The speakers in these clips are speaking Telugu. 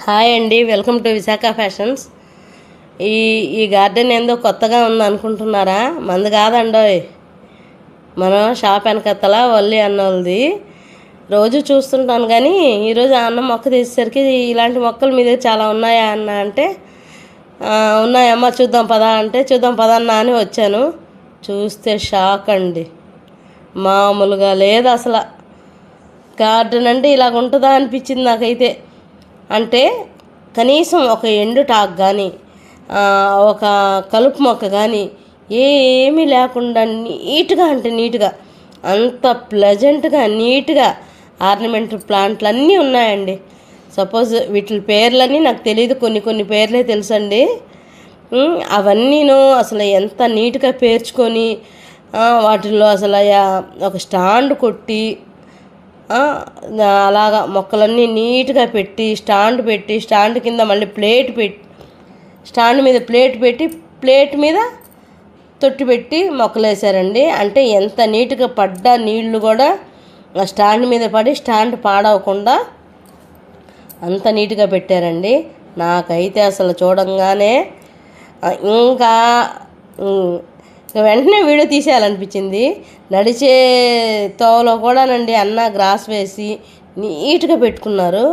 హాయ్ అండి, వెల్కమ్ టు విశాఖ ఫ్యాషన్స్. ఈ ఈ గార్డెన్ ఏందో కొత్తగా ఉంది అనుకుంటున్నారా? మంది కాదండోయ్, మనం షాప్ వెనకత్తల వల్లి అన్నోళ్ళది. రోజు చూస్తుంటాను కానీ ఈరోజు ఆ అన్న మొక్క తీసేసరికి ఇలాంటి మొక్కలు మీ దగ్గర చాలా ఉన్నాయా అన్న అంటే ఉన్నాయమ్మా చూద్దాం పదా అంటే చూద్దాం పదా అన్న అని వచ్చాను. చూస్తే షాక్ అండి, మామూలుగా లేదు అసలు. గార్డెన్ అంటే ఇలాగ ఉంటుందా అనిపించింది నాకైతే. అంటే కనీసం ఒక ఎండు టాక్ కానీ ఒక కలుపు మొక్క కానీ ఏమీ లేకుండా నీట్గా, అంటే నీట్గా, అంత ప్లెజెంట్గా నీట్గా ఆర్నమెంటల్ ప్లాంట్లు అన్నీ ఉన్నాయండి. సపోజ్ వీటి పేర్లన్నీ నాకు తెలియదు, కొన్ని పేర్లే తెలుసండి. అవన్నీను అసలు ఎంత నీట్గా పేర్చుకొని వాటిల్లో అసలు ఒక స్టాండ్ కొట్టి అలాగా మొక్కలన్నీ నీట్గా పెట్టి స్టాండ్ కింద మళ్ళీ ప్లేట్ పెట్టి, స్టాండ్ మీద ప్లేట్ పెట్టి, ప్లేట్ మీద తొట్టి పెట్టి మొక్కలు వేసారండి. అంటే ఎంత నీట్గా పడ్డ నీళ్లు కూడా స్టాండ్ మీద పడి స్టాండ్ పాడవకుండా అంత నీట్గా పెట్టారండి. నాకైతే అసలు చూడంగానే ఇంకా వెంటనే వీడియో తీసేయాలనిపించింది. నడిచే తోవలో కూడానండి అన్న గ్రాస్ వేసి నీట్గా పెట్టుకున్నారు.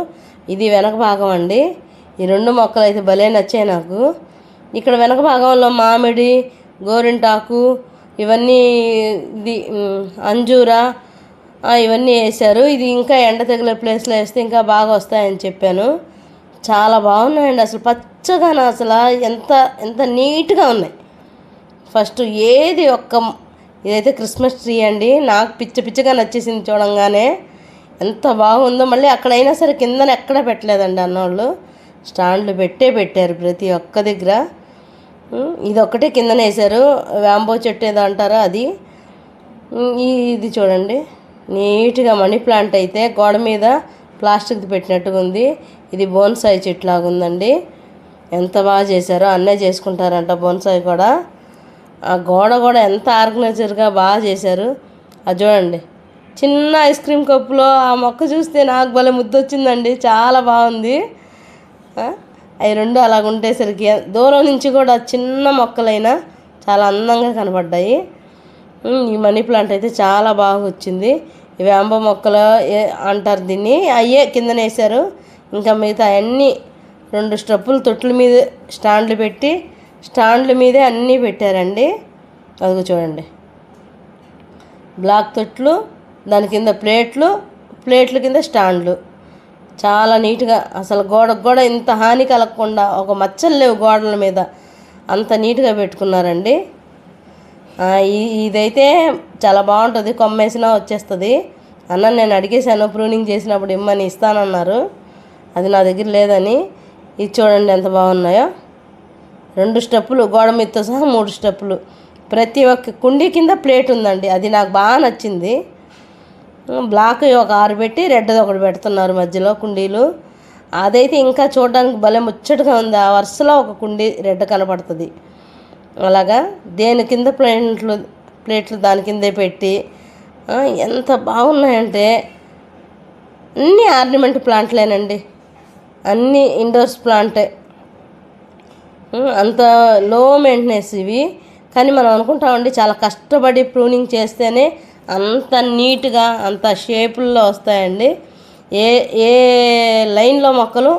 ఇది వెనక భాగం అండి. ఈ రెండు మొక్కలు అయితే భలే నచ్చాయి నాకు. ఇక్కడ వెనక భాగంలో మామిడి, గోరింటాకు, ఇవన్నీ ఇది అంజూరా ఇవన్నీ వేశారు. ఇది ఇంకా ఎండ తగిలే ప్లేస్లో వేస్తే ఇంకా బాగా వస్తాయని చెప్పాను. చాలా బాగున్నాయండి అసలు, పచ్చగా అసలు ఎంత ఎంత నీట్గా ఉన్నాయి. ఫస్ట్ ఏది ఇదైతే క్రిస్మస్ ట్రీ అండి. నాకు పిచ్చగా నచ్చేసింది చూడంగానే, ఎంత బాగుందో. మళ్ళీ అక్కడైనా సరే కిందన ఎక్కడ పెట్టలేదండి అన్నోళ్ళు, స్టాండ్లు పెట్టారు ప్రతి ఒక్క దగ్గర. ఇది ఒక్కటే కిందన వేశారు, వ్యాంబో చెట్టు ఏదో అంటారో అది. ఇది చూడండి నీట్గా మనీ ప్లాంట్ అయితే గోడ మీద ప్లాస్టిక్ది పెట్టినట్టుగా ఉంది. ఇది బోన్సాయి చెట్టు లాగా ఉందండి. ఎంత బాగా చేశారో, అన్నే చేసుకుంటారంట బోన్సాయి కూడా. ఆ గోడ కూడా ఎంత ఆర్గనైజర్గా బాగా చేశారు. అది చూడండి, చిన్న ఐస్ క్రీమ్ కప్పులో ఆ మొక్క చూస్తే నాకు భలే ముద్దొచ్చిందండి, చాలా బాగుంది. అవి రెండు అలాగ ఉండేసరికి దూరం నుంచి కూడా చిన్న మొక్కలైనా చాలా అందంగా కనపడ్డాయి. ఈ మనీ ప్లాంట్ అయితే చాలా బాగా వచ్చింది. ఇవి అంబ మొక్కలు అంటారు దీన్ని, అయ్యే కిందన వేశారు. ఇంకా మిగతా అన్నీ 2 స్టెప్పులు తొట్ల మీద స్టాండ్లు పెట్టి స్టాండ్ల మీదే అన్నీ పెట్టారండి. అదిగో చూడండి, బ్లాక్ తొట్లు, దాని కింద ప్లేట్ల కింద స్టాండ్లు, చాలా నీట్గా అసలు గోడకు కూడా ఇంత హాని కలగకుండా, ఒక మచ్చలు లేవు గోడల మీద, అంత నీట్గా పెట్టుకున్నారండి. ఇదైతే చాలా బాగుంటుంది, కొమ్మేసినా వచ్చేస్తుంది. అన్న నేను అడిగేశాను ప్రూనింగ్ చేసినప్పుడు ఇమ్మని, ఇస్తానన్నారు. అది నా దగ్గర లేదని. ఇది చూడండి ఎంత బాగున్నాయో. 2 స్టెప్పులు గోడ మీదతో సహా 3 స్టెప్పులు, ప్రతి ఒక్క కుండీ కింద ప్లేట్ ఉందండి. అది నాకు బాగా నచ్చింది. బ్లాక్ ఒక 6 పెట్టి రెడ్ది ఒకటి పెడుతున్నారు మధ్యలో కుండీలు. అదైతే ఇంకా చూడడానికి భలే ముచ్చటగా ఉంది. ఆ వరుసలో ఒక కుండీ రెడ్ కనపడుతుంది. అలాగా దేని కింద ప్లేట్లు దాని కిందే పెట్టి ఎంత బాగున్నాయంటే అన్నీ ఆర్నమెంట్ ప్లాంట్లేనండి, అన్నీ ఇండోర్స్ ప్లాంటే. అంత లో మెయింటెనెన్స్ ఇవి. కానీ మనం అనుకుంటామండి చాలా కష్టపడి ప్రూనింగ్ చేస్తేనే అంత నీట్గా అంత షేపుల్లో వస్తాయండి. ఏ ఏ లైన్లో మొక్కలు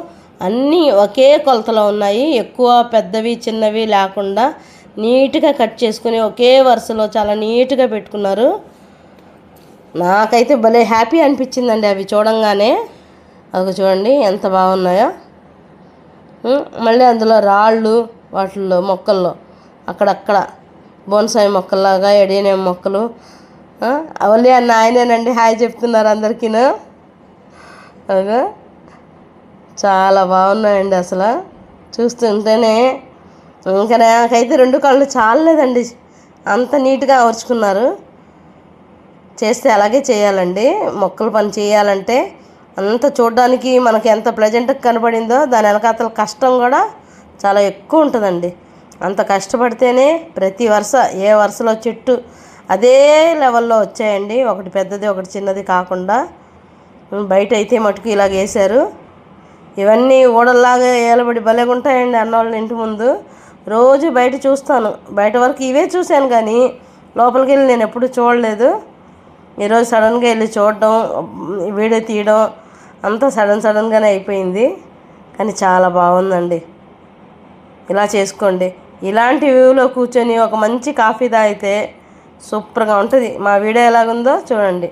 అన్నీ ఒకే కొలతలో ఉన్నాయి, ఎక్కువ పెద్దవి చిన్నవి లేకుండా నీట్గా కట్ చేసుకుని ఒకే వరుసలో చాలా నీట్గా పెట్టుకున్నారు. నాకైతే భలే హ్యాపీ అనిపించిందండి అవి చూడంగానే. అది చూడండి ఎంత బాగున్నాయో. మళ్ళీ అందులో రాళ్ళు, వాటిల్లో మొక్కల్లో అక్కడక్కడ బోన్సాయి మొక్కల్లాగా ఎడేనేం మొక్కలు. అవలే అన్న ఆయనేనండి హాయ్ చెప్తున్నారు అందరికీను. అదే చాలా బాగున్నాయండి అసలు, చూస్తుంటేనే ఇంకా నాకైతే 2 కళ్ళు చాలలేదండి, అంత నీట్గా అమర్చుకున్నారు. చేస్తే అలాగే చేయాలండి, మొక్కల పని చేయాలంటే అంత చూడడానికి మనకి ఎంత ప్లెజెంట్గా కనపడిందో దాని వెనకాతల కష్టం కూడా చాలా ఎక్కువ ఉంటుందండి. అంత కష్టపడితేనే ప్రతి వరుస ఏ వరుసలో చెట్టు అదే లెవెల్లో వచ్చాయండి, ఒకటి పెద్దది ఒకటి చిన్నది కాకుండా. బయట అయితే మటుకు ఇలాగ వేశారు. ఇవన్నీ ఊడల్లాగా ఏలబడి భలేగా ఉంటాయండి అన్నోళ్ళ ఇంటి ముందు. రోజు బయట చూస్తాను, బయట వరకు ఇవే చూశాను కానీ లోపలికి వెళ్ళి నేను ఎప్పుడు చూడలేదు. ఈరోజు సడన్గా వెళ్ళి చూడడం, వీడియో తీయడం అంతా సడన్గానే అయిపోయింది. కానీ చాలా బాగుందండి. ఇలా చేసుకోండి. ఇలాంటి వ్యూలో కూర్చొని ఒక మంచి కాఫీ తాగితే సూపర్గా ఉంటుంది. మా వీడియో ఎలాగుందో చూడండి.